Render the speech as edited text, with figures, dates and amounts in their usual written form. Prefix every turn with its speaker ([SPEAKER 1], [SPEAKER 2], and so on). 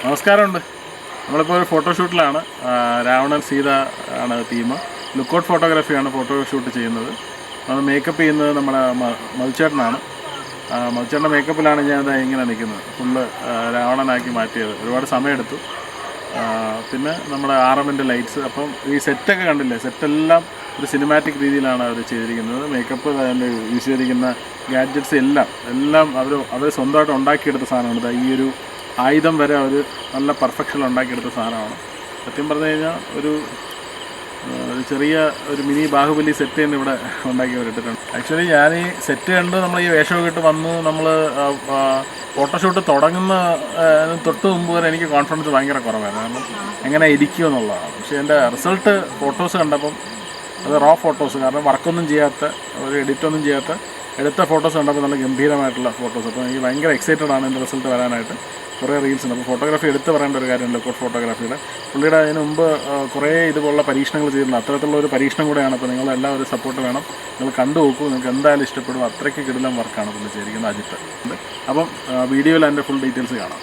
[SPEAKER 1] നമസ്കാരമുണ്ട്. നമ്മളിപ്പോൾ ഒരു ഫോട്ടോഷൂട്ടിലാണ്. രാവണൻ സീത ആണ് തീം. ലുക്കൗട്ട് ഫോട്ടോഗ്രാഫിയാണ് ഫോട്ടോഷൂട്ട് ചെയ്യുന്നത്. അത് മേക്കപ്പ് ചെയ്യുന്നത് നമ്മുടെ മധുചേട്ടനാണ്. മധുചേട്ടൻ്റെ മേക്കപ്പിലാണ് ഞാൻ ഇങ്ങനെ നിൽക്കുന്നത്. ഫുള്ള് രാവണനാക്കി മാറ്റിയത്. ഒരുപാട് സമയമെടുത്തു. പിന്നെ നമ്മുടെ RMൻ്റെ ലൈറ്റ്സ്. അപ്പം ഈ സെറ്റൊക്കെ കണ്ടില്ലേ, സെറ്റെല്ലാം ഒരു സിനിമാറ്റിക് രീതിയിലാണ് അവർ ചെയ്തിരിക്കുന്നത്. മേക്കപ്പ്, അതിൻ്റെ യൂസ് ചെയ്തിരിക്കുന്ന ഗാഡ്ജറ്റ്സ് എല്ലാം അവർ സ്വന്തമായിട്ട് ഉണ്ടാക്കിയെടുത്ത സാധനമാണ്. ഈ ഒരു ആയുധം വരെ അവർ നല്ല പെർഫെക്ഷനിൽ ഉണ്ടാക്കിയെടുത്ത സാധനമാണ്. സത്യം പറഞ്ഞു കഴിഞ്ഞാൽ ഒരു ചെറിയ മിനി ബാഹുബലി സെറ്റ് തന്നെ ഇവിടെ ഉണ്ടാക്കി വരട്ടിട്ടുണ്ട്. ആക്ച്വലി ഞാൻ ഈ സെറ്റ് കണ്ട് നമ്മൾ ഈ വേഷമൊക്കെ ഇട്ട് വന്നു. നമ്മൾ ഫോട്ടോഷൂട്ട് തുടങ്ങുന്ന തൊട്ട് മുമ്പ് വരെ എനിക്ക് കോൺഫിഡൻസ് ഭയങ്കര കുറവായിരുന്നു. കാരണം എങ്ങനെ ഇരിക്കുമെന്നുള്ളതാണ്. പക്ഷേ എൻ്റെ റിസൾട്ട് ഫോട്ടോസ് കണ്ടപ്പം അത് റോ ഫോട്ടോസ്, കാരണം വർക്കൊന്നും ചെയ്യാത്ത, ഒരു എഡിറ്റൊന്നും ചെയ്യാത്ത എടുത്ത ഫോട്ടോസ് കണ്ടപ്പോൾ നല്ല ഗംഭീരമായിട്ടുള്ള ഫോട്ടോസ്. അപ്പോൾ എനിക്ക് ഭയങ്കര എക്സൈറ്റഡ് ആണ് എൻ്റെ റിസൾട്ട് വരാനായിട്ട്. കുറേ റീൽസ് ഉണ്ട്. അപ്പോൾ ഫോട്ടോഗ്രാഫി എടുത്ത് പറയേണ്ട ഒരു കാര്യമുണ്ട്. ലുക്കൗട്ട് ഫോട്ടോഗ്രാഫിയുടെ പുള്ളിയുടെ അതിന് മുമ്പ് കുറേ ഇതുപോലുള്ള പരീക്ഷണങ്ങൾ ചെയ്തിട്ടുണ്ട്. അത്തരത്തിലുള്ള ഒരു പരീക്ഷണം കൂടെയാണ്. അപ്പോൾ നിങ്ങളെല്ലാവരും സപ്പോർട്ട് വേണം. നിങ്ങൾ കണ്ടു നോക്കൂ, നിങ്ങൾക്ക് എന്തായാലും ഇഷ്ടപ്പെടും. അത്രയ്ക്ക് കിടിലം വർക്കാണ് പുള്ളി ചെയ്തിരിക്കുന്നത്, അജിത്ത്. അപ്പം വീഡിയോയിൽ അതിൻ്റെ ഫുൾ ഡീറ്റെയിൽസ് കാണാം.